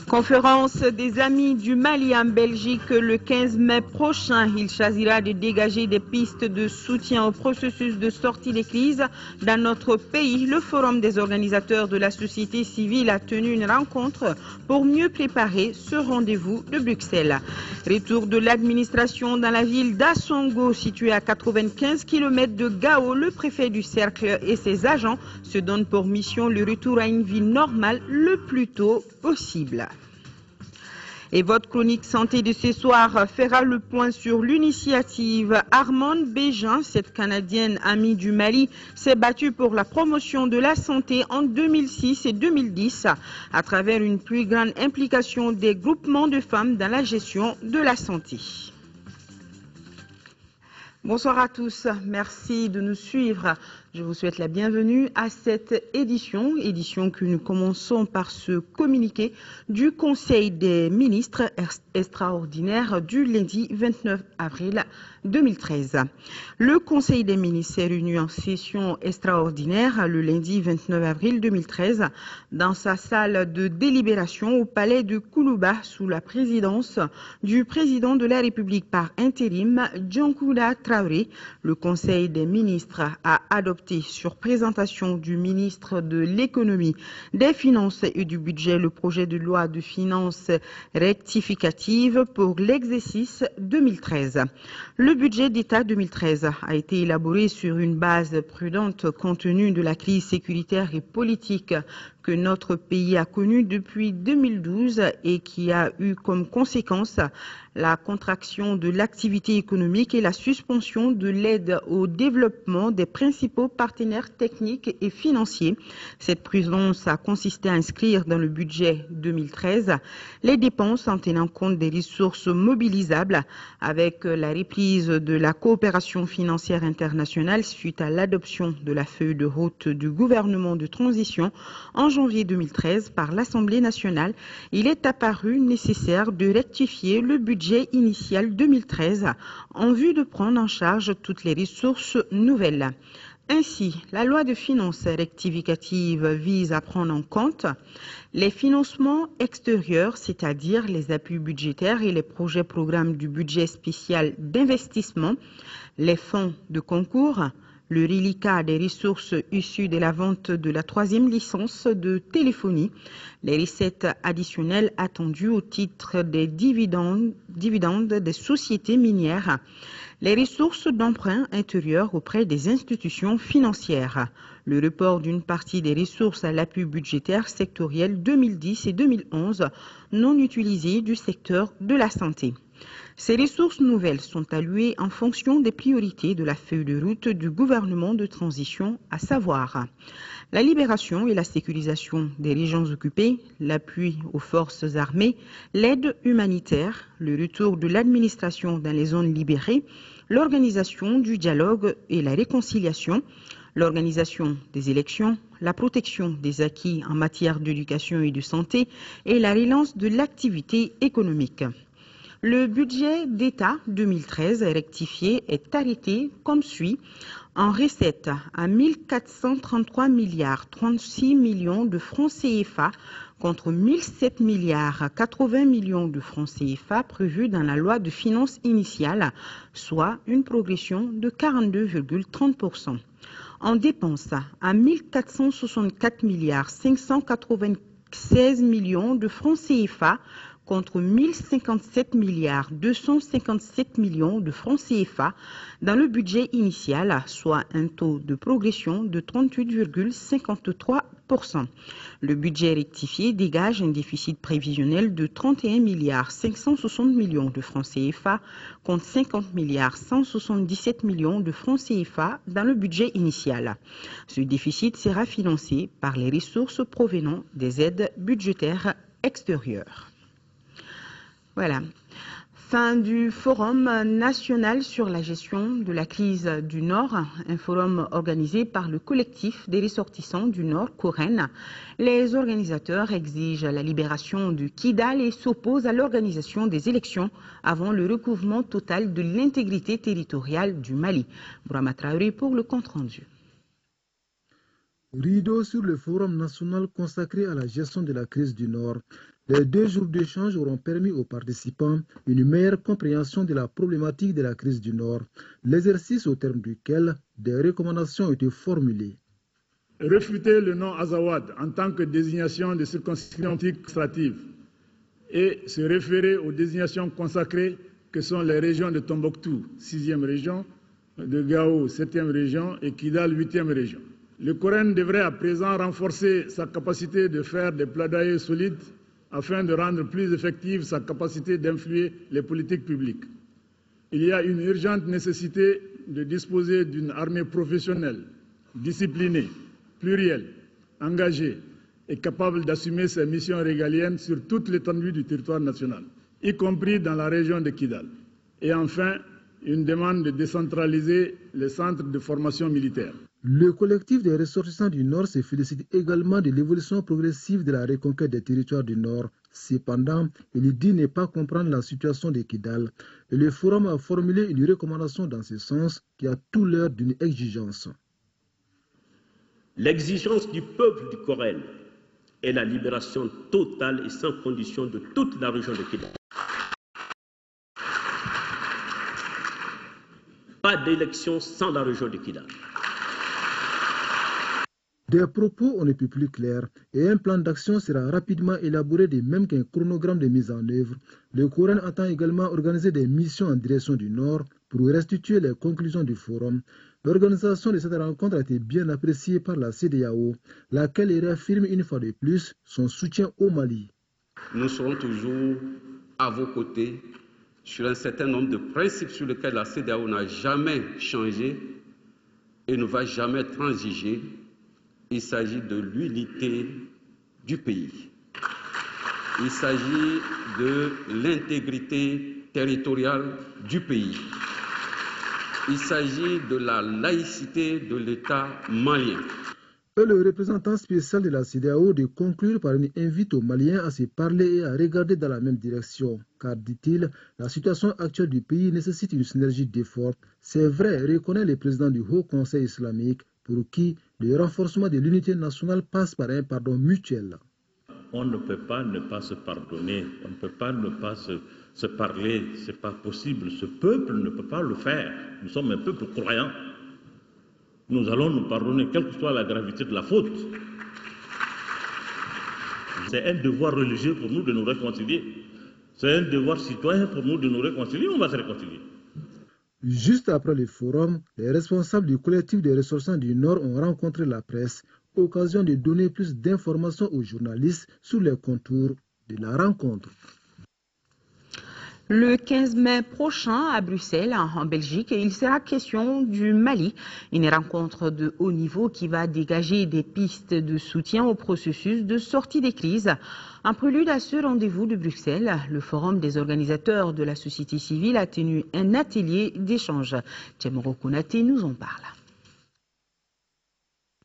Conférence des Amis du Mali en Belgique le 15 mai prochain. Il s'agira de dégager des pistes de soutien au processus de sortie des crises dans notre pays. Le Forum des organisateurs de la société civile a tenu une rencontre pour mieux préparer ce rendez-vous de Bruxelles. Retour de l'administration dans la ville d'Assongo, située à 95 km de Gao. Le préfet du cercle et ses agents se donnent pour mission le retour à une vie normale le plus tôt possible. Et votre chronique santé de ce soir fera le point sur l'initiative Armande Bégin. Cette Canadienne amie du Mali s'est battue pour la promotion de la santé en 2006 et 2010 à travers une plus grande implication des groupements de femmes dans la gestion de la santé. Bonsoir à tous, merci de nous suivre. Je vous souhaite la bienvenue à cette édition que nous commençons par ce communiqué du Conseil des ministres extraordinaire du lundi 29 avril 2013. Le Conseil des ministres s'est réuni en session extraordinaire le lundi 29 avril 2013 dans sa salle de délibération au palais de Koulouba sous la présidence du président de la République par intérim, Dionkouda Traoré. Le Conseil des ministres a adopté sur présentation du ministre de l'économie, des finances et du budget le projet de loi de finances rectificative pour l'exercice 2013. Le budget d'État 2013 a été élaboré sur une base prudente compte tenu de la crise sécuritaire et politique que notre pays a connue depuis 2012 et qui a eu comme conséquence la contraction de l'activité économique et la suspension de l'aide au développement des principaux partenaires techniques et financiers. Cette prudence a consisté à inscrire dans le budget 2013 les dépenses en tenant compte des ressources mobilisables avec la reprise de la coopération financière internationale suite à l'adoption de la feuille de route du gouvernement de transition en janvier 2013 par l'Assemblée nationale. Il est apparu nécessaire de rectifier le budget initial 2013 en vue de prendre en charge toutes les ressources nouvelles. Ainsi, la loi de finances rectificative vise à prendre en compte les financements extérieurs, c'est-à-dire les appuis budgétaires et les projets-programmes du budget spécial d'investissement, les fonds de concours, le reliquat des ressources issues de la vente de la 3e licence de téléphonie, les recettes additionnelles attendues au titre des dividendes des sociétés minières, les ressources d'emprunt intérieur auprès des institutions financières, le report d'une partie des ressources à l'appui budgétaire sectoriel 2010 et 2011 non utilisées du secteur de la santé. Ces ressources nouvelles sont allouées en fonction des priorités de la feuille de route du gouvernement de transition, à savoir la libération et la sécurisation des régions occupées, l'appui aux forces armées, l'aide humanitaire, le retour de l'administration dans les zones libérées, l'organisation du dialogue et la réconciliation, l'organisation des élections, la protection des acquis en matière d'éducation et de santé et la relance de l'activité économique. Le budget d'État 2013 rectifié est arrêté comme suit. En recettes à 1433 milliards 36 millions de francs CFA contre 1007 milliards 80 millions de francs CFA prévus dans la loi de finances initiale, soit une progression de 42,30%. En dépenses à 1464 milliards 596 millions de francs CFA contre 1057 milliards 257 millions de francs CFA dans le budget initial, soit un taux de progression de 38,53%. Le budget rectifié dégage un déficit prévisionnel de 31 milliards 560 millions de francs CFA contre 50 milliards 177 millions de francs CFA dans le budget initial. Ce déficit sera financé par les ressources provenant des aides budgétaires extérieures. Voilà. Fin du Forum national sur la gestion de la crise du Nord, un forum organisé par le collectif des ressortissants du Nord, Coren. Les organisateurs exigent la libération du Kidal et s'opposent à l'organisation des élections avant le recouvrement total de l'intégrité territoriale du Mali. Bourama Traoré pour le compte-rendu. Rideau sur le Forum national consacré à la gestion de la crise du Nord. Les 2 jours d'échange auront permis aux participants une meilleure compréhension de la problématique de la crise du Nord, l'exercice au terme duquel des recommandations ont été formulées. Réfuter le nom Azawad en tant que désignation de circonscription administrative et se référer aux désignations consacrées que sont les régions de Tombouctou, 6e région, de Gao, 7e région et Kidal, 8e région. Le Coran devrait à présent renforcer sa capacité de faire des plaidoyers solides afin de rendre plus effective sa capacité d'influer les politiques publiques. Il y a une urgente nécessité de disposer d'une armée professionnelle, disciplinée, plurielle, engagée et capable d'assumer ses missions régaliennes sur toute l'étendue du territoire national, y compris dans la région de Kidal. Et enfin, une demande de décentraliser les centres de formation militaire. Le collectif des ressortissants du Nord se félicite également de l'évolution progressive de la reconquête des territoires du Nord. Cependant, il dit ne pas comprendre la situation de Kidal. Et le forum a formulé une recommandation dans ce sens qui a tout l'air d'une exigence. L'exigence du peuple du Corel est la libération totale et sans condition de toute la région de Kidal. Pas d'élection sans la région de Kidal. Des propos on ne peut plus clairs et un plan d'action sera rapidement élaboré de même qu'un chronogramme de mise en œuvre. Le Coran entend également organiser des missions en direction du Nord pour restituer les conclusions du forum. L'organisation de cette rencontre a été bien appréciée par la CEDEAO, laquelle réaffirme une fois de plus son soutien au Mali. Nous serons toujours à vos côtés sur un certain nombre de principes sur lesquels la CEDEAO n'a jamais changé et ne va jamais transiger. Il s'agit de l'unité du pays. Il s'agit de l'intégrité territoriale du pays. Il s'agit de la laïcité de l'État malien. Et le représentant spécial de la CEDEAO de conclure par une invite aux Maliens à se parler et à regarder dans la même direction. Car, dit-il, la situation actuelle du pays nécessite une synergie d'efforts. C'est vrai, reconnaît le président du Haut Conseil islamique, pour qui le renforcement de l'unité nationale passe par un pardon mutuel. On ne peut pas ne pas se pardonner, on ne peut pas ne pas se parler, ce n'est pas possible. Ce peuple ne peut pas le faire. Nous sommes un peuple croyant. Nous allons nous pardonner, quelle que soit la gravité de la faute. C'est un devoir religieux pour nous de nous réconcilier. C'est un devoir citoyen pour nous de nous réconcilier. On va se réconcilier. Juste après le forum, les responsables du collectif des ressortissants du Nord ont rencontré la presse, occasion de donner plus d'informations aux journalistes sur les contours de la rencontre. Le 15 mai prochain à Bruxelles, en Belgique, il sera question du Mali, une rencontre de haut niveau qui va dégager des pistes de soutien au processus de sortie des crises. En prélude à ce rendez-vous de Bruxelles, le Forum des organisateurs de la société civile a tenu un atelier d'échange. Tchemoro Konaté nous en parle.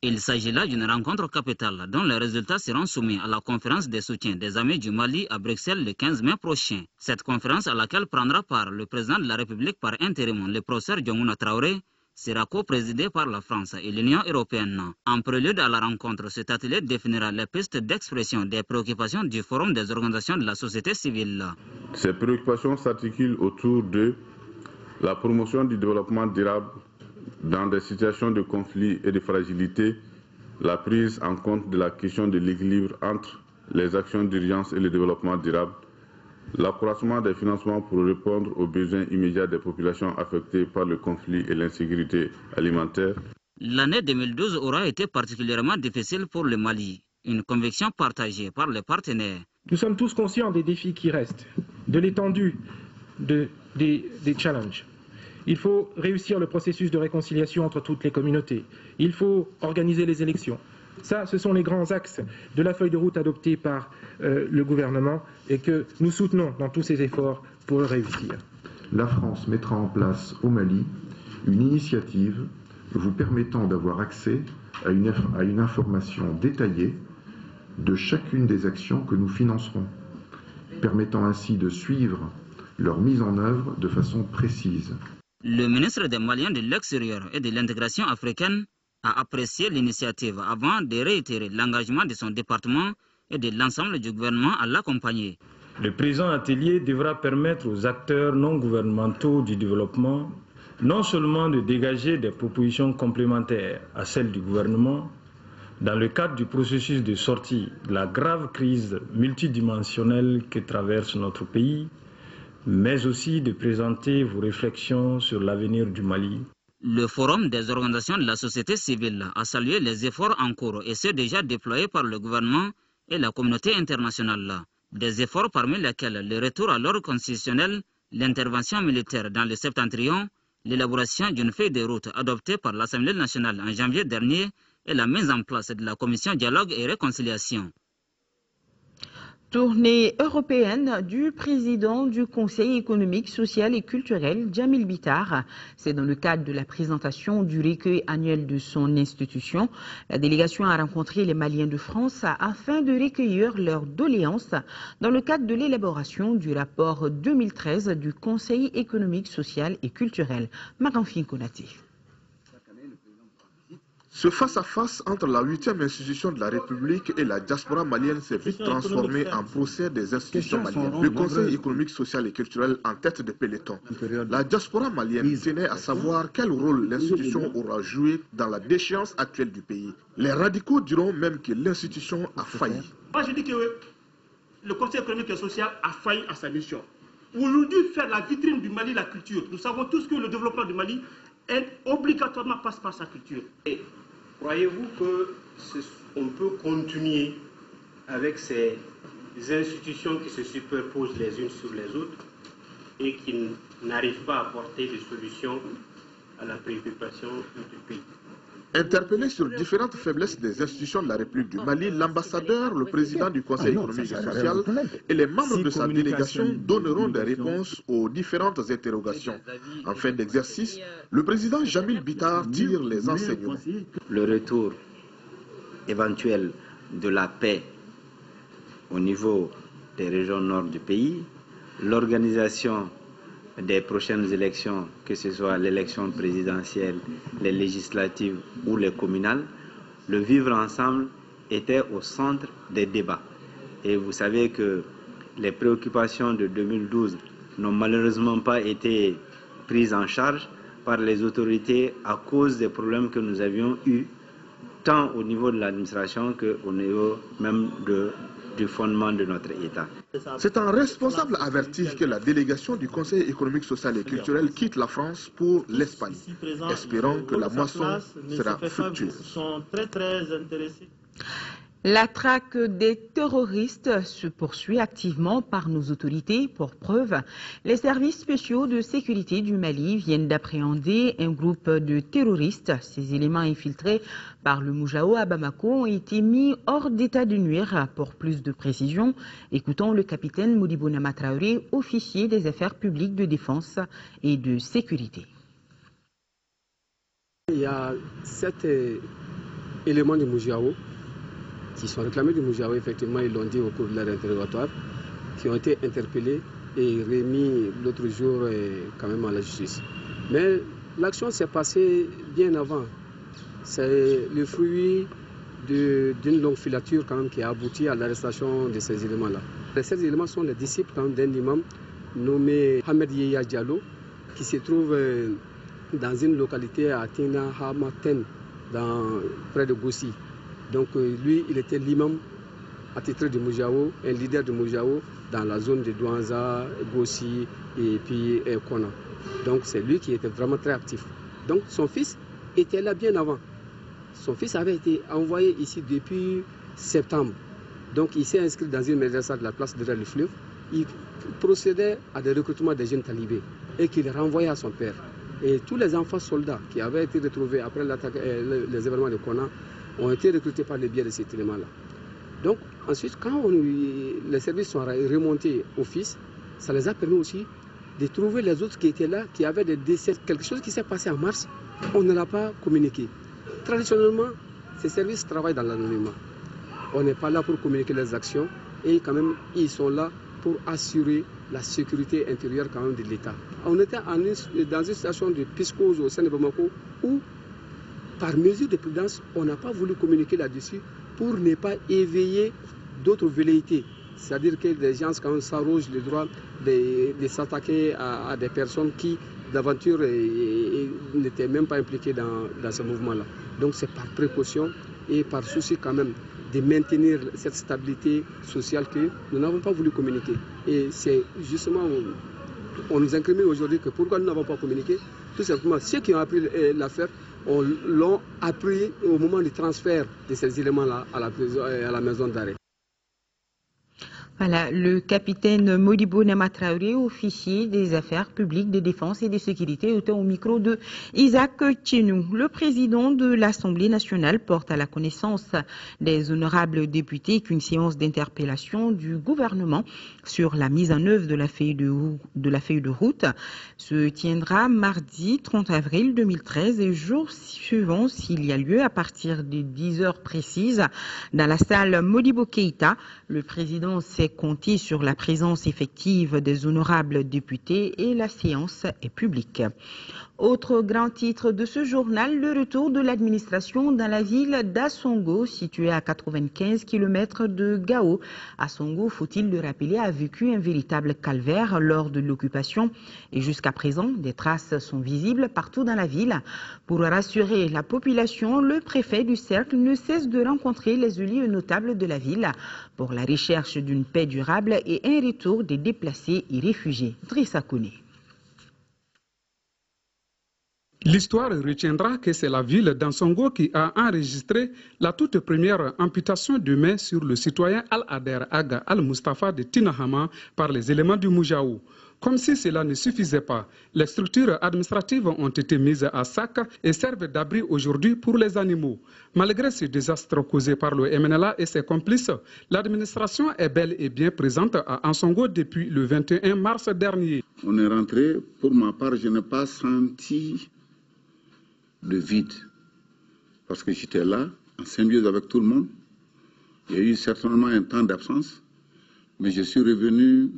Il s'agit là d'une rencontre capitale dont les résultats seront soumis à la conférence des soutiens des amis du Mali à Bruxelles le 15 mai prochain. Cette conférence à laquelle prendra part le président de la République par intérim, le professeur Diongouna Traoré, sera co-présidé par la France et l'Union européenne. En prélude à la rencontre, cet atelier définira les pistes d'expression des préoccupations du Forum des organisations de la société civile. Ces préoccupations s'articulent autour de la promotion du développement durable dans des situations de conflit et de fragilité, la prise en compte de la question de l'équilibre entre les actions d'urgence et le développement durable, l'accroissement des financements pour répondre aux besoins immédiats des populations affectées par le conflit et l'insécurité alimentaire. L'année 2012 aura été particulièrement difficile pour le Mali, une conviction partagée par les partenaires. Nous sommes tous conscients des défis qui restent, de l'étendue des challenges. Il faut réussir le processus de réconciliation entre toutes les communautés. Il faut organiser les élections. Ça, ce sont les grands axes de la feuille de route adoptée par le gouvernement et que nous soutenons dans tous ces efforts pour le réussir. La France mettra en place au Mali une initiative vous permettant d'avoir accès à une information détaillée de chacune des actions que nous financerons, permettant ainsi de suivre leur mise en œuvre de façon précise. Le ministre des Maliens de l'Extérieur et de l'intégration africaine a apprécié l'initiative avant de réitérer l'engagement de son département et de l'ensemble du gouvernement à l'accompagner. Le présent atelier devra permettre aux acteurs non gouvernementaux du développement non seulement de dégager des propositions complémentaires à celles du gouvernement dans le cadre du processus de sortie de la grave crise multidimensionnelle que traverse notre pays, mais aussi de présenter vos réflexions sur l'avenir du Mali. Le Forum des organisations de la société civile a salué les efforts en cours et ceux déjà déployés par le gouvernement et la communauté internationale. Des efforts parmi lesquels le retour à l'ordre constitutionnel, l'intervention militaire dans le septentrion, l'élaboration d'une feuille de route adoptée par l'Assemblée nationale en janvier dernier et la mise en place de la commission dialogue et réconciliation. Tournée européenne du président du Conseil économique, social et culturel, Djamil Bitar. C'est dans le cadre de la présentation du recueil annuel de son institution. La délégation a rencontré les Maliens de France afin de recueillir leurs doléances dans le cadre de l'élaboration du rapport 2013 du Conseil économique, social et culturel. Maranfin Konati. Ce face-à-face entre la 8e institution de la République et la diaspora malienne s'est vite transformé en procès des institutions maliennes. Le Conseil économique, social et culturel en tête de peloton. La diaspora malienne tenait à savoir quel rôle l'institution aura joué dans la déchéance actuelle du pays. Les radicaux diront même que l'institution a failli. Moi je dis que le Conseil économique et social a failli à sa mission. Aujourd'hui, faire la vitrine du Mali, la culture. Nous savons tous que le développement du Mali obligatoirement passe par sa culture. Et croyez-vous qu'on peut continuer avec ces institutions qui se superposent les unes sur les autres et qui n'arrivent pas à apporter des solutions à la préoccupation du pays? Interpellé sur différentes faiblesses des institutions de la République du Mali, l'ambassadeur, le président du Conseil économique et social et les membres de sa délégation donneront des réponses aux différentes interrogations. En fin d'exercice, le président Djamil Bitar tire les enseignements. Le retour éventuel de la paix au niveau des régions nord du pays, l'organisation des prochaines élections, que ce soit l'élection présidentielle, les législatives ou les communales, le vivre ensemble était au centre des débats. Et vous savez que les préoccupations de 2012 n'ont malheureusement pas été prises en charge par les autorités à cause des problèmes que nous avions eus, tant au niveau de l'administration qu'au niveau même du fondement de notre État. C'est un responsable averti que la délégation du Conseil économique, social et culturel quitte la France pour l'Espagne, espérant que la moisson sera fructueuse. La traque des terroristes se poursuit activement par nos autorités. Pour preuve, les services spéciaux de sécurité du Mali viennent d'appréhender un groupe de terroristes. Ces éléments infiltrés par le Moujao à Bamako ont été mis hors d'état de nuire. Pour plus de précision, écoutons le capitaine Modibo Nama Traoré, officier des affaires publiques de défense et de sécurité. Il y a 7 éléments du Moujao qui sont réclamés du Moujao, effectivement, ils l'ont dit au cours de leur interrogatoire, qui ont été interpellés et remis l'autre jour quand même à la justice. Mais l'action s'est passée bien avant. C'est le fruit d'une longue filature quand même qui a abouti à l'arrestation de ces éléments-là. Ces éléments sont les disciples d'un imam nommé Hamed Yeya Diallo, qui se trouve dans une localité à Tina Hamaten, près de Gossi. Donc lui, il était l'imam attitré du Moujao, un leader du Moujao dans la zone de Douanza, Gossi et puis Kona. Donc c'est lui qui était vraiment très actif. Donc son fils était là bien avant. Son fils avait été envoyé ici depuis septembre. Donc il s'est inscrit dans une madrasa de la place derrière le fleuve. Il procédait à des recrutements des jeunes talibés et qu'il renvoyait à son père. Et tous les enfants soldats qui avaient été retrouvés après les événements de Kona ont été recrutés par le biais de cet élément-là. Donc ensuite, quand les services sont remontés au fils, ça les a permis aussi de trouver les autres qui étaient là, qui avaient des décès. Quelque chose qui s'est passé en mars, on ne l'a pas communiqué. Traditionnellement, ces services travaillent dans l'anonymat. On n'est pas là pour communiquer les actions et quand même, ils sont là pour assurer la sécurité intérieure quand même de l'État. On était dans une situation de piscose au sein de Bamako où, par mesure de prudence, on n'a pas voulu communiquer là-dessus pour ne pas éveiller d'autres velléités. C'est-à-dire que les gens quand même s'arrogent le droit de s'attaquer à des personnes qui, d'aventure, n'étaient même pas impliquées dans ce mouvement-là. Donc c'est par précaution et par souci quand même de maintenir cette stabilité sociale que nous n'avons pas voulu communiquer. Et c'est justement, on nous incrimine aujourd'hui que pourquoi nous n'avons pas communiqué. Tout simplement, ceux qui ont appris l'affaire l'ont appris au moment du transfert de ces éléments-là à la maison d'arrêt. Voilà, le capitaine Modibo Nama Traoré, officier des affaires publiques, de défense et de sécurité, était au micro de Isaac Tchenou. Le président de l'Assemblée nationale porte à la connaissance des honorables députés qu'une séance d'interpellation du gouvernement sur la mise en œuvre de la feuille de route se tiendra mardi 30 avril 2013 et jour suivant, s'il y a lieu, à partir de 10 heures précises, dans la salle Modibo Keïta. Le président s'est compté sur la présence effective des honorables députés et la séance est publique. Autre grand titre de ce journal, le retour de l'administration dans la ville d'Assongo, située à 95 km de Gao. Assongo, faut-il le rappeler, a vécu un véritable calvaire lors de l'occupation et jusqu'à présent, des traces sont visibles partout dans la ville. Pour rassurer la population, le préfet du cercle ne cesse de rencontrer les élus notables de la ville pour la recherche d'une paix durable et un retour des déplacés et réfugiés. Drissa Kone. L'histoire retiendra que c'est la ville d'Ansongo qui a enregistré la toute première amputation de main sur le citoyen Al-Ader Aga Al-Mustafa de Tinahama par les éléments du Moujaou. Comme si cela ne suffisait pas, les structures administratives ont été mises à sac et servent d'abri aujourd'hui pour les animaux. Malgré ce désastre causé par le MNLA et ses complices, l'administration est bel et bien présente à Ansongo depuis le 21 mars dernier. On est rentré, pour ma part, je n'ai pas senti de vide, parce que j'étais là, en symbiose avec tout le monde. Il y a eu certainement un temps d'absence, mais je suis revenu,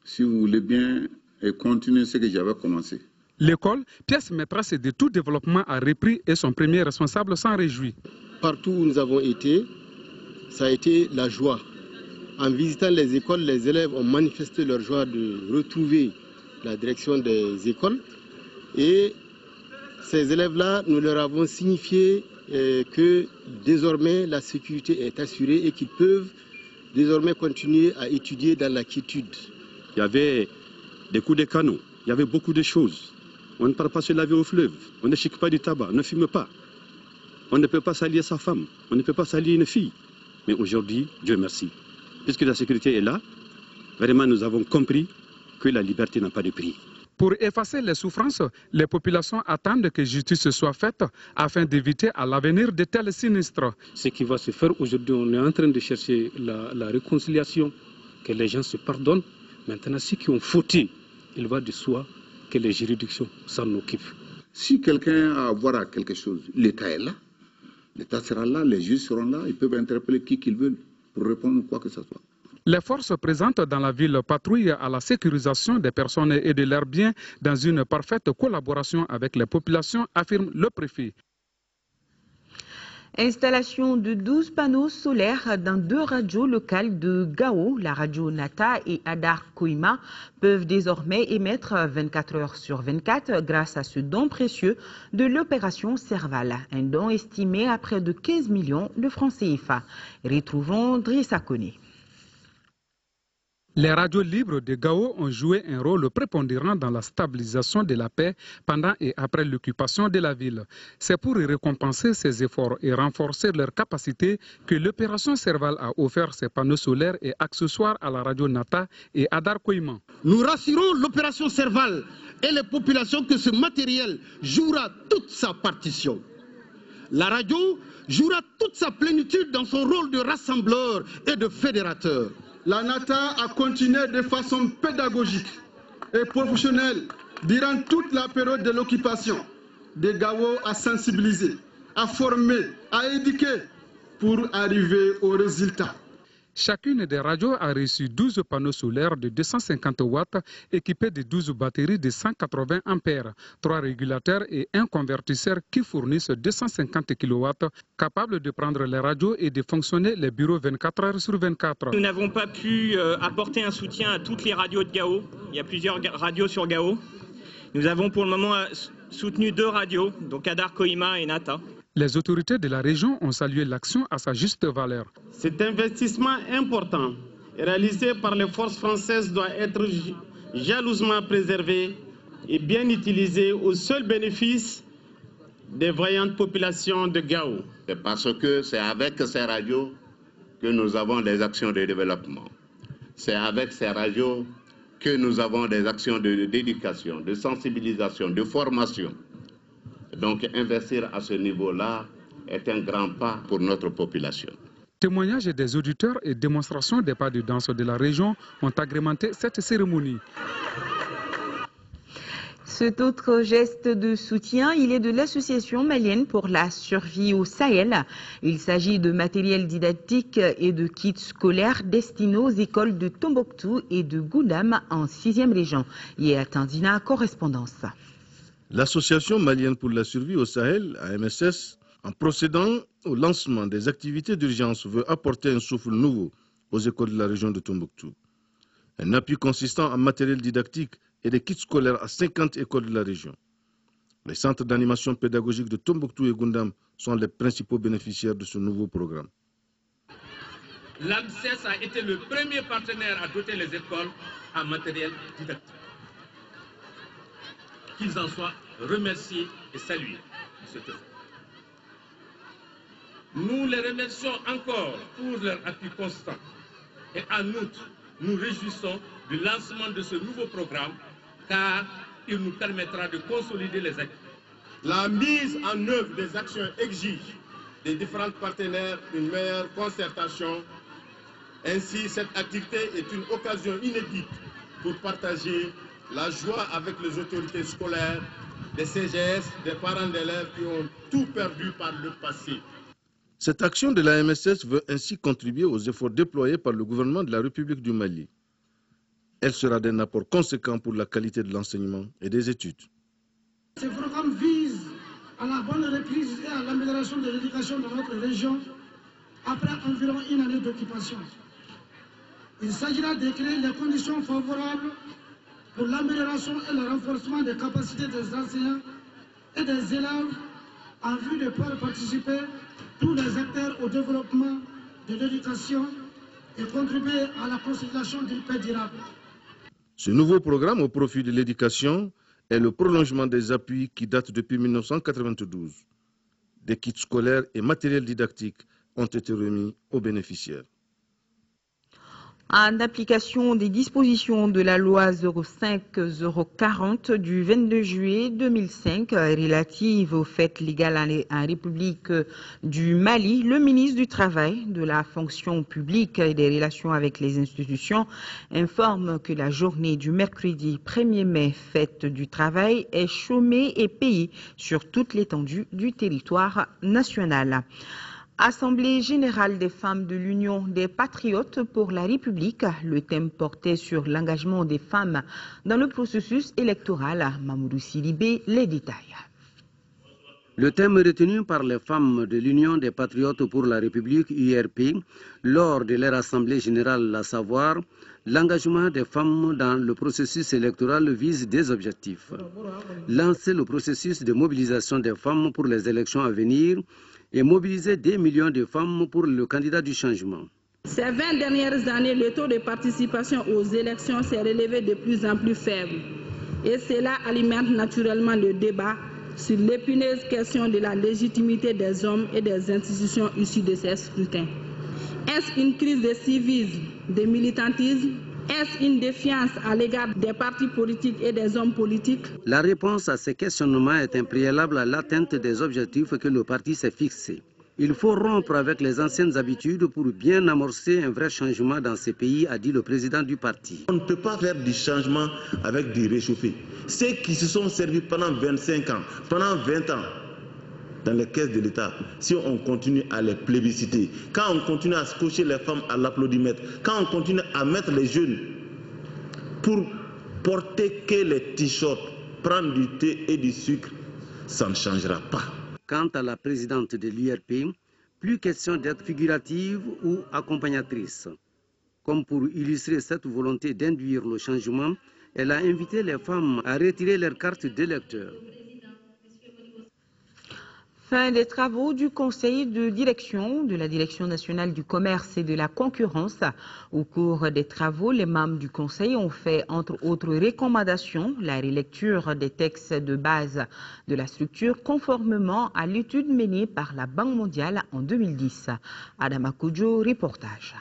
si vous voulez bien, et continuer ce que j'avais commencé. L'école, pièce maîtresse de tout développement, a repris et son premier responsable s'en réjouit. Partout où nous avons été, ça a été la joie. En visitant les écoles, les élèves ont manifesté leur joie de retrouver la direction des écoles. Et ces élèves-là, nous leur avons signifié que désormais la sécurité est assurée et qu'ils peuvent désormais continuer à étudier dans la quiétude. Il y avait des coups de canon, il y avait beaucoup de choses. On ne part pas se laver au fleuve, on ne chique pas du tabac, on ne fume pas. On ne peut pas salir sa femme, on ne peut pas salir une fille. Mais aujourd'hui, Dieu merci, puisque la sécurité est là, vraiment nous avons compris que la liberté n'a pas de prix. Pour effacer les souffrances, les populations attendent que justice soit faite afin d'éviter à l'avenir de tels sinistres. Ce qui va se faire aujourd'hui, on est en train de chercher la réconciliation, que les gens se pardonnent. Maintenant, ceux qui ont fauté, il va de soi que les juridictions s'en occupent. Si quelqu'un a à voir à quelque chose, l'État est là, l'État sera là, les juges seront là, ils peuvent interpeller qui qu'ils veulent pour répondre quoi que ce soit. Les forces présentes dans la ville patrouillent à la sécurisation des personnes et de leurs biens dans une parfaite collaboration avec les populations, affirme le préfet. Installation de 12 panneaux solaires dans 2 radios locales de Gao, la radio Nata et Adar Koima, peuvent désormais émettre 24 heures sur 24 grâce à ce don précieux de l'opération Serval, un don estimé à près de 15 millions de francs CFA. Retrouvons Drissa Kone. Les radios libres de Gao ont joué un rôle prépondérant dans la stabilisation de la paix pendant et après l'occupation de la ville. C'est pour récompenser ces efforts et renforcer leur capacité que l'opération Serval a offert ses panneaux solaires et accessoires à la radio Nata et Adar Koima. Nous rassurons l'opération Serval et les populations que ce matériel jouera toute sa partition. La radio jouera toute sa plénitude dans son rôle de rassembleur et de fédérateur. La Nata a continué de façon pédagogique et professionnelle durant toute la période de l'occupation de Gao à sensibiliser, à former, à éduquer pour arriver au résultat. Chacune des radios a reçu 12 panneaux solaires de 250 watts équipés de 12 batteries de 180 ampères, 3 régulateurs et un convertisseur qui fournissent 250 kW capables de prendre les radios et de fonctionner les bureaux 24 heures sur 24. Nous n'avons pas pu apporter un soutien à toutes les radios de Gao. Il y a plusieurs radios sur Gao. Nous avons pour le moment soutenu 2 radios, donc Adar Kohima et Nata. Les autorités de la région ont salué l'action à sa juste valeur. Cet investissement important réalisé par les forces françaises doit être jalousement préservé et bien utilisé au seul bénéfice des vaillantes populations de Gao. C'est parce que c'est avec ces radios que nous avons des actions de développement. C'est avec ces radios que nous avons des actions d'éducation, de sensibilisation, de formation. Donc investir à ce niveau-là est un grand pas pour notre population. Témoignages des auditeurs et démonstrations des pas de danse de la région ont agrémenté cette cérémonie. Cet autre geste de soutien, il est de l'Association malienne pour la survie au Sahel. Il s'agit de matériel didactique et de kits scolaires destinés aux écoles de Tombouctou et de Goundam en 6e région. Yéa Tandina, correspondance. L'Association malienne pour la survie au Sahel, AMSS, en procédant au lancement des activités d'urgence, veut apporter un souffle nouveau aux écoles de la région de Tombouctou. Un appui consistant en matériel didactique et des kits scolaires à 50 écoles de la région. Les centres d'animation pédagogique de Tombouctou et Goundam sont les principaux bénéficiaires de ce nouveau programme. L'AMSS a été le premier partenaire à doter les écoles en matériel didactique. Qu'ils en soient remerciés et salués de cet effort. Nous les remercions encore pour leur appui constant. Et en outre, nous réjouissons du lancement de ce nouveau programme car il nous permettra de consolider les acquis. La mise en œuvre des actions exige des différents partenaires une meilleure concertation. Ainsi, cette activité est une occasion inédite pour partager la joie avec les autorités scolaires, des CGS, des parents d'élèves qui ont tout perdu par le passé. Cette action de la MSS veut ainsi contribuer aux efforts déployés par le gouvernement de la République du Mali. Elle sera d'un apport conséquent pour la qualité de l'enseignement et des études. Ce programme vise à la bonne reprise et à l'amélioration de l'éducation dans notre région après environ une année d'occupation. Il s'agira de créer les conditions favorables pour l'amélioration et le renforcement des capacités des enseignants et des élèves en vue de pouvoir participer tous les acteurs au développement de l'éducation et contribuer à la consolidation d'une paix durable. Ce nouveau programme au profit de l'éducation est le prolongement des appuis qui datent depuis 1992. Des kits scolaires et matériels didactiques ont été remis aux bénéficiaires. En application des dispositions de la loi 05-040 du 22 juillet 2005 relative aux fêtes légales en République du Mali, le ministre du Travail, de la fonction publique et des relations avec les institutions informe que la journée du mercredi 1er mai, fête du travail, est chômée et payée sur toute l'étendue du territoire national. Assemblée générale des femmes de l'Union des patriotes pour la République, le thème portait sur l'engagement des femmes dans le processus électoral. Mamoudou Sidibé, les détails. Le thème retenu par les femmes de l'Union des patriotes pour la République, URP, lors de leur assemblée générale, à savoir l'engagement des femmes dans le processus électoral, vise des objectifs. Lancer le processus de mobilisation des femmes pour les élections à venir et mobiliser des millions de femmes pour le candidat du changement. Ces 20 dernières années, le taux de participation aux élections s'est relevé de plus en plus faible. Et cela alimente naturellement le débat sur l'épineuse question de la légitimité des hommes et des institutions issues de ces scrutins. Est-ce une crise de civisme, de militantisme? Est-ce une défiance à l'égard des partis politiques et des hommes politiques? La réponse à ces questionnements est un préalable à l'atteinte des objectifs que le parti s'est fixés. Il faut rompre avec les anciennes habitudes pour bien amorcer un vrai changement dans ces pays, a dit le président du parti. On ne peut pas faire du changement avec du réchauffé. Ceux qui se sont servis pendant 25 ans, pendant 20 ans, dans les caisses de l'État si on continue à les plébisciter, quand on continue à scotcher les femmes à l'applaudimètre, quand on continue à mettre les jeunes pour porter que les t-shirts, prendre du thé et du sucre, ça ne changera pas. Quant à la présidente de l'URP, plus question d'être figurative ou accompagnatrice. Comme pour illustrer cette volonté d'induire le changement, elle a invité les femmes à retirer leur carte d'électeur. Fin des travaux du Conseil de direction de la Direction nationale du commerce et de la concurrence. Au cours des travaux, les membres du Conseil ont fait, entre autres recommandations, la relecture des textes de base de la structure conformément à l'étude menée par la Banque mondiale en 2010. Adama Koudjo, reportage.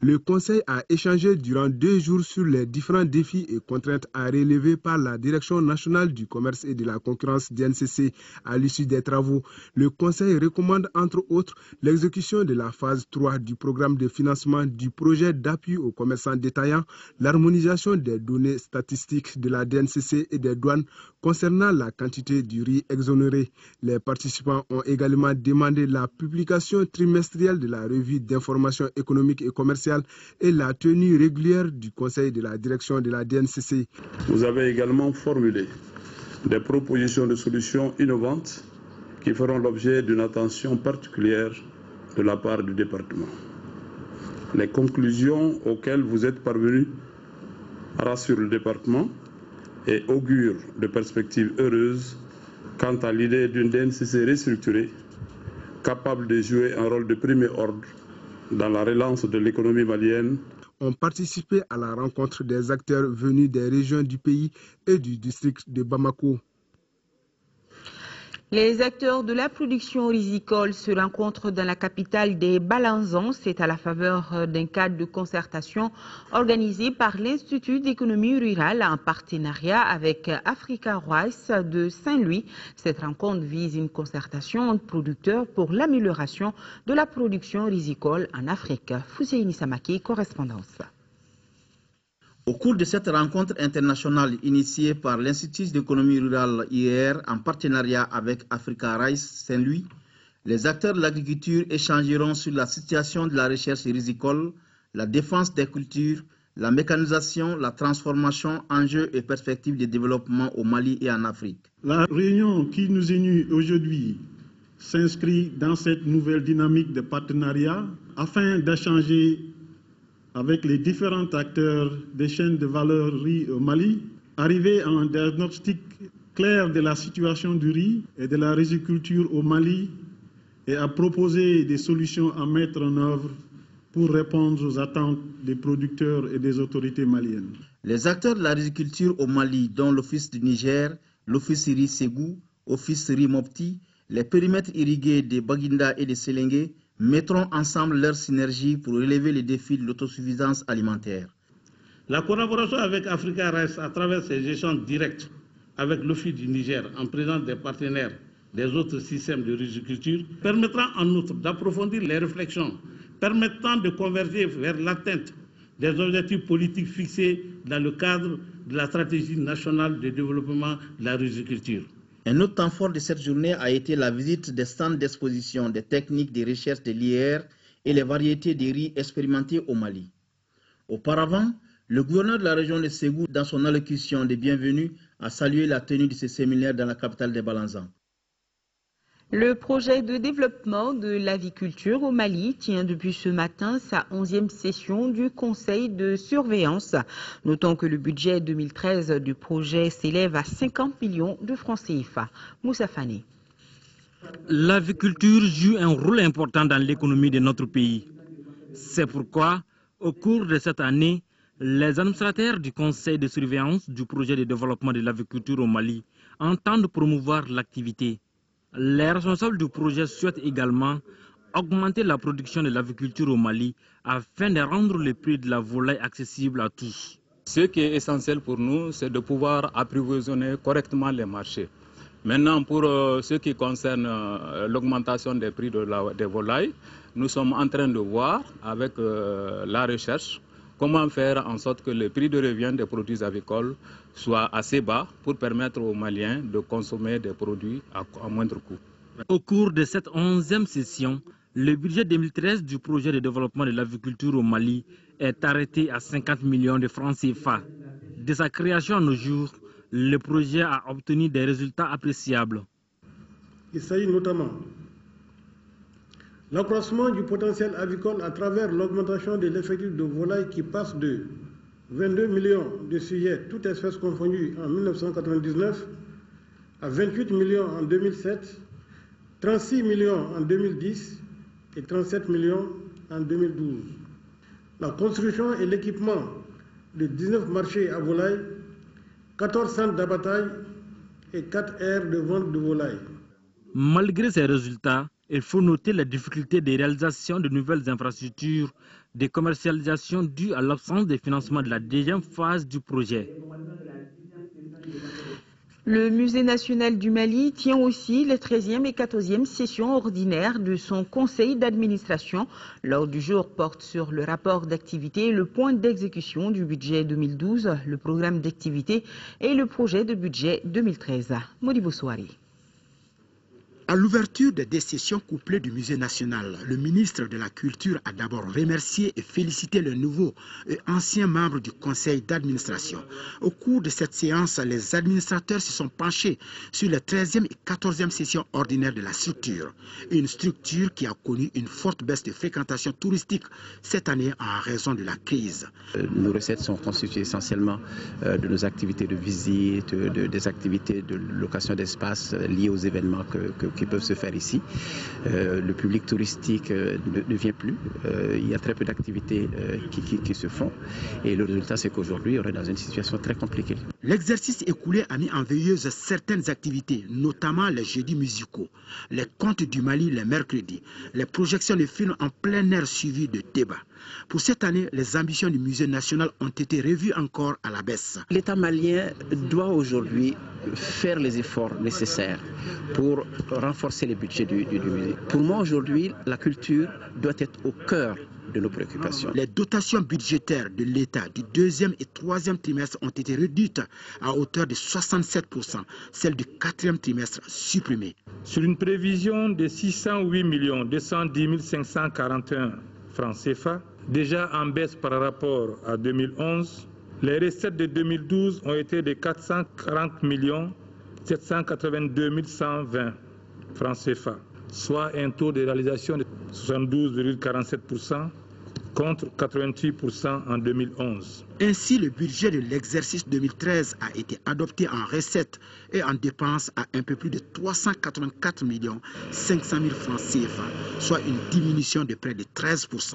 Le Conseil a échangé durant 2 jours sur les différents défis et contraintes à relever par la Direction nationale du commerce et de la concurrence DNCC. À l'issue des travaux, le Conseil recommande entre autres l'exécution de la phase 3 du programme de financement du projet d'appui aux commerçants détaillants, l'harmonisation des données statistiques de la DNCC et des douanes concernant la quantité du riz exonéré. Les participants ont également demandé la publication trimestrielle de la revue d'information économique et commerciale et la tenue régulière du conseil de la direction de la DNCC. Vous avez également formulé des propositions de solutions innovantes qui feront l'objet d'une attention particulière de la part du département. Les conclusions auxquelles vous êtes parvenus rassurent le département et augurent de perspectives heureuses quant à l'idée d'une DNCC restructurée, capable de jouer un rôle de premier ordre dans la relance de l'économie malienne. Ont participé à la rencontre des acteurs venus des régions du pays et du district de Bamako. Les acteurs de la production rizicole se rencontrent dans la capitale des Balanzans. C'est à la faveur d'un cadre de concertation organisé par l'Institut d'économie rurale en partenariat avec Africa Rice de Saint-Louis. Cette rencontre vise une concertation entre producteurs pour l'amélioration de la production rizicole en Afrique. Fouséini Samaki, correspondance. Au cours de cette rencontre internationale initiée par l'Institut d'économie rurale IER en partenariat avec Africa Rice Saint-Louis, les acteurs de l'agriculture échangeront sur la situation de la recherche rizicole, la défense des cultures, la mécanisation, la transformation, enjeux et perspectives de développement au Mali et en Afrique. La réunion qui nous unit aujourd'hui s'inscrit dans cette nouvelle dynamique de partenariat afin d'échanger avec les différents acteurs des chaînes de valeur riz au Mali, arriver à un diagnostic clair de la situation du riz et de la riziculture au Mali et à proposer des solutions à mettre en œuvre pour répondre aux attentes des producteurs et des autorités maliennes. Les acteurs de la riziculture au Mali, dont l'Office du Niger, l'Office riz Ségou, l'Office riz Mopti, les périmètres irrigués de Baginda et de Séléngué, mettront ensemble leur synergie pour relever les défis de l'autosuffisance alimentaire. La collaboration avec Africa Rice à travers ses échanges directs avec l'Office du Niger en présence des partenaires des autres systèmes de riziculture permettra en outre d'approfondir les réflexions permettant de converger vers l'atteinte des objectifs politiques fixés dans le cadre de la stratégie nationale de développement de la riziculture. Un autre temps fort de cette journée a été la visite des stands d'exposition des techniques de recherche de l'IER et les variétés de riz expérimentées au Mali. Auparavant, le gouverneur de la région de Ségou, dans son allocution de bienvenue, a salué la tenue de ce séminaire dans la capitale des Balanzans. Le projet de développement de l'aviculture au Mali tient depuis ce matin sa 11e session du Conseil de surveillance. Notons que le budget 2013 du projet s'élève à 50 millions de francs CFA. Moussa Fane. L'aviculture joue un rôle important dans l'économie de notre pays. C'est pourquoi, au cours de cette année, les administrateurs du Conseil de surveillance du projet de développement de l'aviculture au Mali entendent promouvoir l'activité. Les responsables du projet souhaitent également augmenter la production de l'aviculture au Mali afin de rendre le prix de la volaille accessible à tous. Ce qui est essentiel pour nous, c'est de pouvoir approvisionner correctement les marchés. Maintenant, pour ce qui concerne l'augmentation des prix des volailles, nous sommes en train de voir avec la recherche comment faire en sorte que le prix de revient des produits avicoles soit assez bas pour permettre aux Maliens de consommer des produits à moindre coût. Au cours de cette 11e session, le budget 2013 du projet de développement de l'aviculture au Mali est arrêté à 50 millions de francs CFA. De sa création à nos jours, le projet a obtenu des résultats appréciables. Il s'agit notamment l'accroissement du potentiel avicole à travers l'augmentation de l'effectif de volailles qui passe de 22 millions de sujets, toutes espèces confondues, en 1999 à 28 millions en 2007, 36 millions en 2010 et 37 millions en 2012. La construction et l'équipement de 19 marchés à volailles, 14 centres d'abattage et 4 aires de vente de volailles. Malgré ces résultats, il faut noter la difficulté de réalisation de nouvelles infrastructures de commercialisation dues à l'absence de financement de la deuxième phase du projet. Le Musée national du Mali tient aussi les 13e et 14e sessions ordinaires de son conseil d'administration. L'ordre du jour porte sur le rapport d'activité et le point d'exécution du budget 2012, le programme d'activité et le projet de budget 2013. Modibo Souari. À l'ouverture des sessions couplées du Musée national, le ministre de la Culture a d'abord remercié et félicité le nouveau et ancien membre du conseil d'administration. Au cours de cette séance, les administrateurs se sont penchés sur les 13e et 14e sessions ordinaires de la structure. Une structure qui a connu une forte baisse de fréquentation touristique cette année en raison de la crise. Nos recettes sont constituées essentiellement de nos activités de visite, des activités de location d'espace liées aux événements qui peuvent se faire ici. Le public touristique ne vient plus. Il y a très peu d'activités qui se font. Et le résultat, c'est qu'aujourd'hui, on est dans une situation très compliquée. L'exercice écoulé a mis en veilleuse certaines activités, notamment les jeudis musicaux, les contes du Mali les mercredis, les projections de films en plein air suivies de débats. Pour cette année, les ambitions du musée national ont été revues encore à la baisse. L'État malien doit aujourd'hui faire les efforts nécessaires pour renforcer les budgets du musée. Pour moi, aujourd'hui, la culture doit être au cœur de nos préoccupations. Les dotations budgétaires de l'État du 2e et 3e trimestre ont été réduites à hauteur de 67%, celles du 4e trimestre supprimées. Sur une prévision de 608 210 541 francs CFA, déjà en baisse par rapport à 2011, les recettes de 2012 ont été de 440 782 120 francs CFA, soit un taux de réalisation de 72,47% contre 88% en 2011. Ainsi, le budget de l'exercice 2013 a été adopté en recettes et en dépenses à un peu plus de 384 500 000 francs CFA, soit une diminution de près de 13%.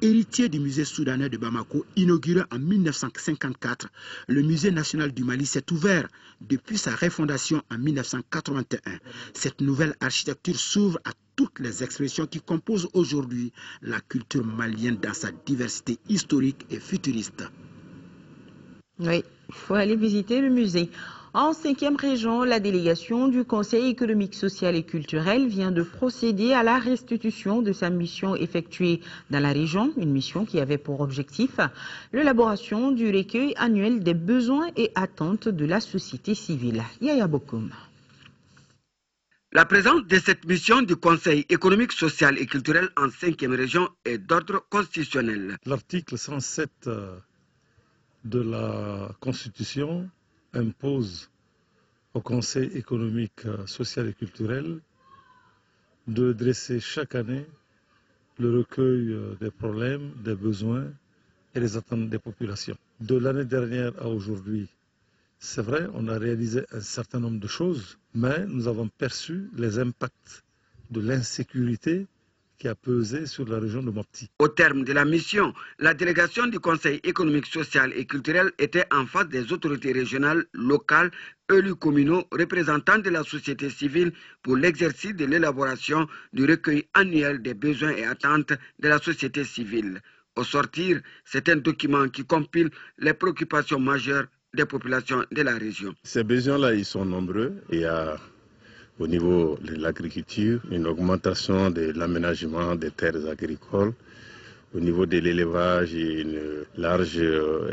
Héritier du musée soudanais de Bamako, inauguré en 1954, le musée national du Mali s'est ouvert depuis sa refondation en 1981. Cette nouvelle architecture s'ouvre à toutes les expressions qui composent aujourd'hui la culture malienne dans sa diversité historique et futuriste. Oui, il faut aller visiter le musée. En 5e région, la délégation du Conseil économique, social et culturel vient de procéder à la restitution de sa mission effectuée dans la région, une mission qui avait pour objectif l'élaboration du recueil annuel des besoins et attentes de la société civile. Yaya Bokoum. La présence de cette mission du Conseil économique, social et culturel en 5e région est d'ordre constitutionnel. L'article 107 de la Constitution impose au Conseil économique, social et culturel de dresser chaque année le recueil des problèmes, des besoins et des attentes des populations. De l'année dernière à aujourd'hui, c'est vrai, on a réalisé un certain nombre de choses, mais nous avons perçu les impacts de l'insécurité qui a pesé sur la région de Mopti. Au terme de la mission, la délégation du Conseil économique, social et culturel était en face des autorités régionales, locales, élus communaux, représentants de la société civile pour l'exercice de l'élaboration du recueil annuel des besoins et attentes de la société civile. Au sortir, c'est un document qui compile les préoccupations majeures des populations de la région. Ces besoins-là, ils sont nombreux. Il y a au niveau de l'agriculture, une augmentation de l'aménagement des terres agricoles. au niveau de l'élevage et une large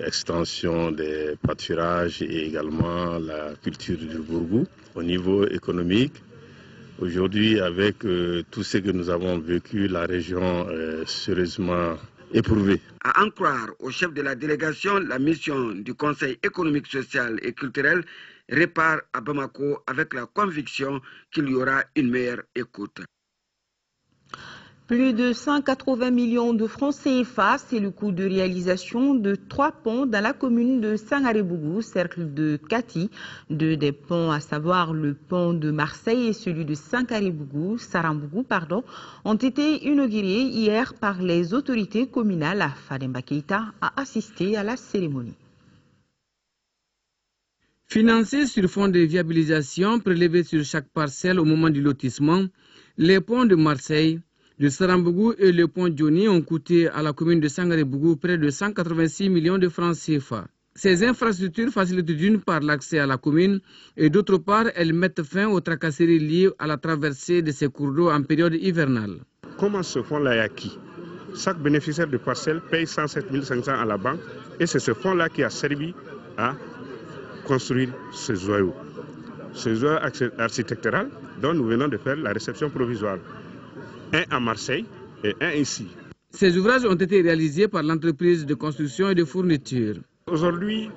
extension des pâturages et également la culture du bourgou. Au niveau économique, aujourd'hui, avec tout ce que nous avons vécu, la région est sérieusement éprouvée. À en croire au chef de la délégation, la mission du Conseil économique, social et culturel repart à Bamako avec la conviction qu'il y aura une meilleure écoute. Plus de 180 millions de francs CFA, c'est le coût de réalisation de 3 ponts dans la commune de Sangaré-Bougou, cercle de Kati. Deux des ponts, à savoir le pont de Marseille et celui de Sangaré-Bougou, Sarambougou, ont été inaugurés hier par les autorités communales. Fademba Keïta a assisté à la cérémonie. Financés sur fonds de viabilisation prélevés sur chaque parcelle au moment du lotissement, les ponts de Marseille, de Sarambougou et le pont Johnny ont coûté à la commune de Sangaré-Bougou près de 186 millions de francs CFA. Ces infrastructures facilitent d'une part l'accès à la commune et d'autre part, elles mettent fin aux tracasseries liées à la traversée de ces cours d'eau en période hivernale. Comment ce fonds-là est acquis? Chaque bénéficiaire de parcelle paye 107 500 à la banque et c'est ce fonds-là qui a servi à construire ce joyau architectural dont nous venons de faire la réception provisoire. Un à Marseille et un ici. Ces ouvrages ont été réalisés par l'entreprise de construction et de fourniture. Aujourd'hui,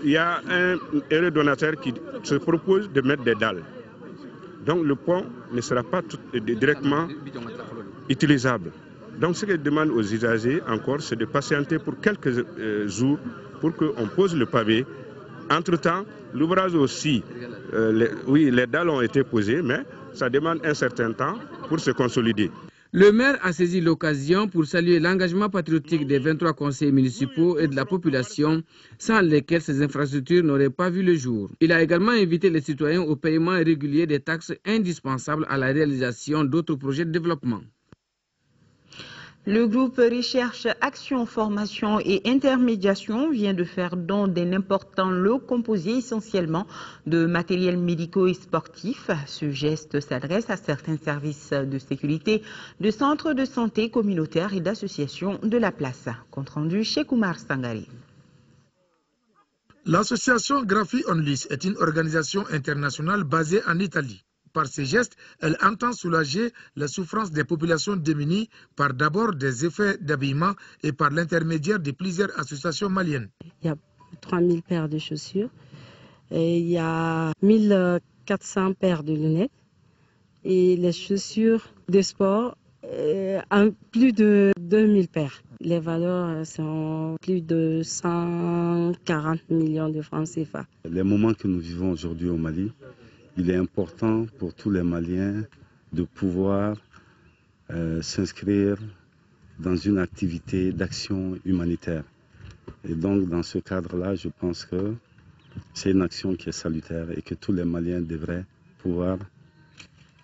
il y a un heureux donateur qui se propose de mettre des dalles. Donc le pont ne sera pas directement utilisable. Donc ce que je demande aux usagers encore, c'est de patienter pour quelques jours pour qu'on pose le pavé. Entre-temps, l'ouvrage aussi, les dalles ont été posées, mais ça demande un certain temps pour se consolider. Le maire a saisi l'occasion pour saluer l'engagement patriotique des 23 conseillers municipaux et de la population, sans lesquels ces infrastructures n'auraient pas vu le jour. Il a également invité les citoyens au paiement régulier des taxes indispensables à la réalisation d'autres projets de développement. Le groupe Recherche, Action, Formation et Intermédiation vient de faire don d'un important lot composé essentiellement de matériel médicaux et sportif. Ce geste s'adresse à certains services de sécurité, de centres de santé communautaires et d'associations de la place. Compte rendu chez Koumar Sangari. L'association Graphi Onlis est une organisation internationale basée en Italie. Par ces gestes, elle entend soulager la souffrance des populations démunies par d'abord des effets d'habillement et par l'intermédiaire de plusieurs associations maliennes. Il y a 3000 paires de chaussures, et il y a 1400 paires de lunettes et les chaussures de sport, plus de 2000 paires. Les valeurs sont plus de 140 millions de francs CFA. Les moments que nous vivons aujourd'hui au Mali, il est important pour tous les Maliens de pouvoir s'inscrire dans une activité d'action humanitaire. Et donc, dans ce cadre-là, je pense que c'est une action qui est salutaire et que tous les Maliens devraient pouvoir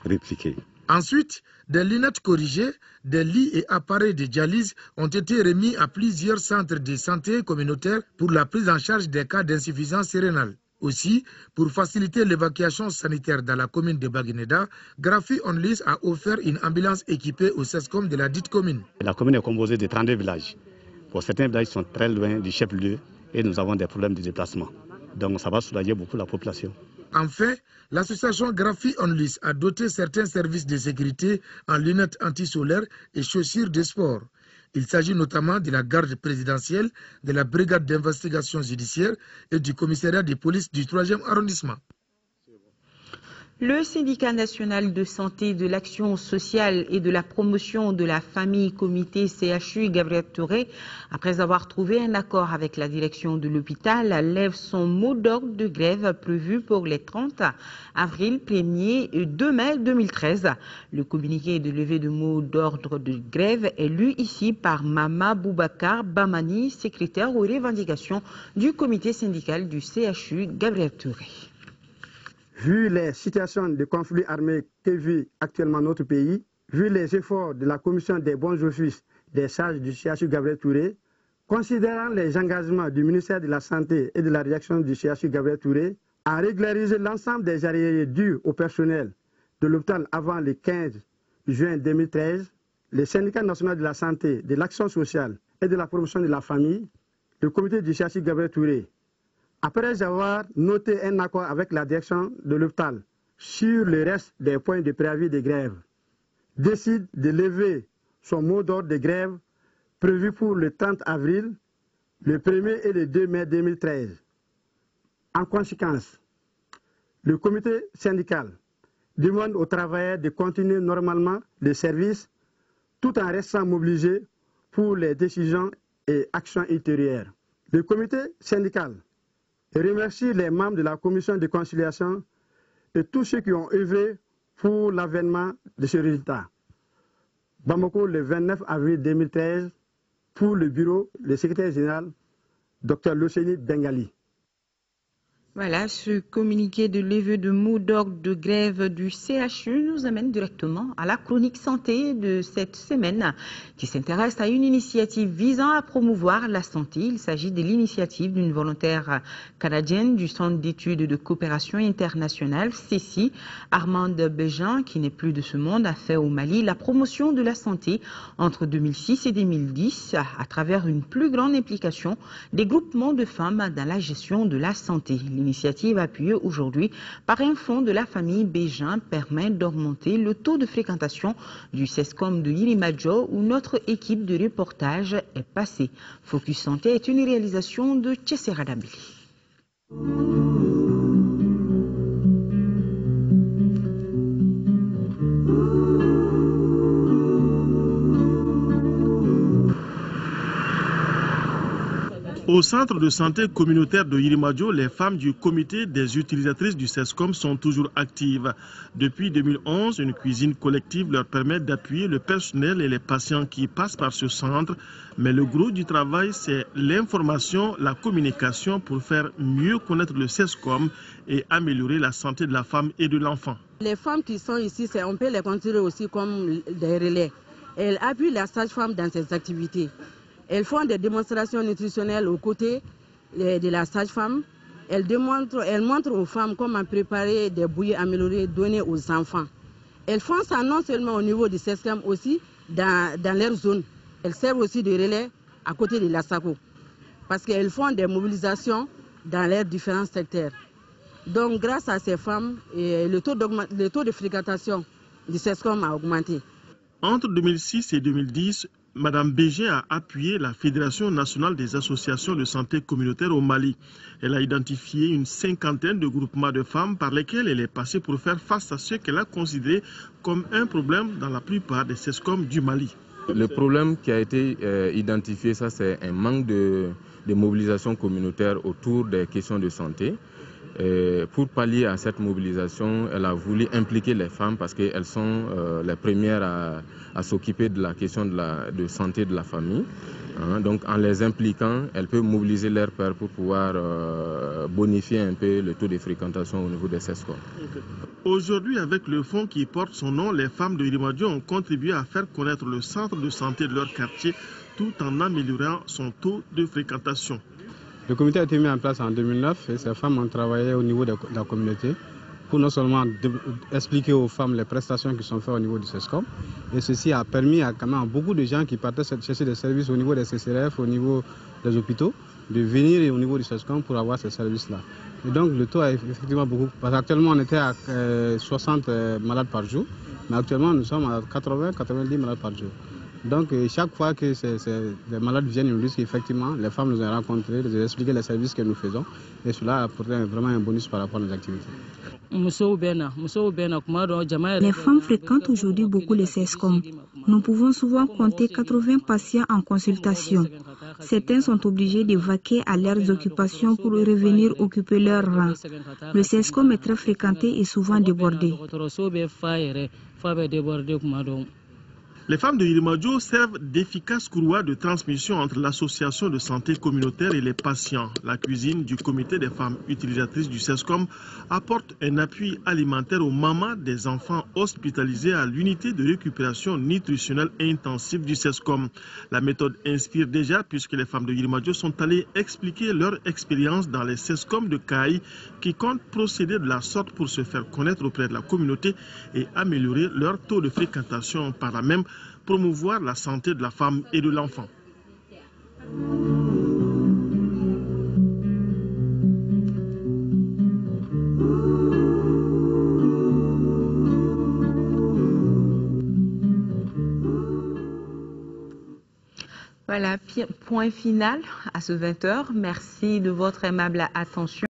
répliquer. Ensuite, des lunettes corrigées, des lits et appareils de dialyse ont été remis à plusieurs centres de santé communautaires pour la prise en charge des cas d'insuffisance rénale. Aussi, pour faciliter l'évacuation sanitaire dans la commune de Baguineda, Graphi Onlis a offert une ambulance équipée au CESCOM de la dite commune. La commune est composée de 32 villages. Pour certains villages, ils sont très loin du chef-lieu et nous avons des problèmes de déplacement. Donc ça va soulager beaucoup la population. Enfin, l'association Graphi Onlis a doté certains services de sécurité en lunettes antisolaires et chaussures de sport. Il s'agit notamment de la garde présidentielle, de la brigade d'investigation judiciaire et du commissariat de police du 3e arrondissement. Le syndicat national de santé, de l'action sociale et de la promotion de la famille comité CHU Gabriel Touré, après avoir trouvé un accord avec la direction de l'hôpital, lève son mot d'ordre de grève prévu pour les 30 avril, 1er et 2 mai 2013. Le communiqué de levée de mot d'ordre de grève est lu ici par Mama Boubacar Bamani, secrétaire aux revendications du comité syndical du CHU Gabriel Touré. Vu les situations de conflits armés que vit actuellement notre pays, vu les efforts de la commission des bons offices des charges du CHU Gabriel Touré, considérant les engagements du ministère de la Santé et de la direction du CHU Gabriel Touré à régulariser l'ensemble des arriérés dus au personnel de l'hôpital avant le 15 juin 2013, les syndicats nationaux de la santé, de l'action sociale et de la promotion de la famille, le comité du CHU Gabriel Touré, après avoir noté un accord avec la direction de l'hôpital sur le reste des points de préavis de grève, décide de lever son mot d'ordre de grève prévu pour le 30 avril, le 1er et le 2 mai 2013. En conséquence, le comité syndical demande aux travailleurs de continuer normalement les services tout en restant mobilisés pour les décisions et actions ultérieures. Le comité syndical remercie les membres de la commission de conciliation et tous ceux qui ont œuvré pour l'avènement de ce résultat. Bamako, le 29 avril 2013, pour le bureau, le secrétaire général, Dr Loseni Bengali. Voilà, ce communiqué de levée de mot d'ordre de grève du CHU nous amène directement à la chronique santé de cette semaine qui s'intéresse à une initiative visant à promouvoir la santé. Il s'agit de l'initiative d'une volontaire canadienne du Centre d'études de coopération internationale, CECI, Armande Béjean, qui n'est plus de ce monde, a fait au Mali la promotion de la santé entre 2006 et 2010 à travers une plus grande implication des groupements de femmes dans la gestion de la santé. L'initiative appuyée aujourd'hui par un fonds de la famille Béjean permet d'augmenter le taux de fréquentation du CESCOM de Yirimadjo où notre équipe de reportage est passée. Focus Santé est une réalisation de Tchessera Dabili. Au centre de santé communautaire de Yirimadjo, les femmes du comité des utilisatrices du CESCOM sont toujours actives. Depuis 2011, une cuisine collective leur permet d'appuyer le personnel et les patients qui passent par ce centre. Mais le gros du travail, c'est l'information, la communication pour faire mieux connaître le CESCOM et améliorer la santé de la femme et de l'enfant. Les femmes qui sont ici, on peut les considérer aussi comme des relais. Elles appuient la sage-femme dans ses activités. Elles font des démonstrations nutritionnelles aux côtés de la sage-femme. Elles montrent aux femmes comment préparer des bouillies améliorées données aux enfants. Elles font ça non seulement au niveau du CESCOM, aussi dans leur zone. Elles servent aussi de relais à côté de la SACO. Parce qu'elles font des mobilisations dans leurs différents secteurs. Donc grâce à ces femmes, le taux de fréquentation du CESCOM a augmenté. Entre 2006 et 2010, Madame Béjean a appuyé la Fédération nationale des associations de santé communautaire au Mali. Elle a identifié une cinquantaine de groupements de femmes par lesquels elle est passée pour faire face à ce qu'elle a considéré comme un problème dans la plupart des CESCOM du Mali. Le problème qui a été identifié, ça c'est un manque de mobilisation communautaire autour des questions de santé. Pour pallier à cette mobilisation, elle a voulu impliquer les femmes parce qu'elles sont les premières à s'occuper de la question de santé de la famille. Donc en les impliquant, elle peut mobiliser leurs pairs pour pouvoir bonifier un peu le taux de fréquentation au niveau des CESCOM. Aujourd'hui, avec le fonds qui porte son nom, les femmes de Yirimadjo ont contribué à faire connaître le centre de santé de leur quartier tout en améliorant son taux de fréquentation. Le comité a été mis en place en 2009 et ces femmes ont travaillé au niveau de la communauté pour non seulement expliquer aux femmes les prestations qui sont faites au niveau du CESCOM. Et ceci a permis à quand même beaucoup de gens qui partaient chercher des services au niveau des CCRF, au niveau des hôpitaux, de venir au niveau du CESCOM pour avoir ces services-là. Et donc le taux a effectivement beaucoup, parce qu'actuellement on était à 60 malades par jour, mais actuellement nous sommes à 80-90 malades par jour. Donc chaque fois que les malades viennent, ils nous disent qu'effectivement les femmes nous ont rencontrés, nous ont expliqué les services que nous faisons et cela a apporté vraiment un bonus par rapport à nos activités. Les femmes fréquentent aujourd'hui beaucoup les CESCOM. Nous pouvons souvent compter 80 patients en consultation. Certains sont obligés de vaquer à leurs occupations pour revenir occuper leur rang. Le CESCOM est très fréquenté et souvent débordé. Les femmes de Yirimadjo servent d'efficaces courroies de transmission entre l'association de santé communautaire et les patients. La cuisine du comité des femmes utilisatrices du CESCOM apporte un appui alimentaire aux mamans des enfants hospitalisés à l'unité de récupération nutritionnelle intensive du CESCOM. La méthode inspire déjà puisque les femmes de Yirimadjo sont allées expliquer leur expérience dans les CESCOM de Kaï qui comptent procéder de la sorte pour se faire connaître auprès de la communauté et améliorer leur taux de fréquentation par là même promouvoir la santé de la femme et de l'enfant. Voilà, point final à ce 20h. Merci de votre aimable attention.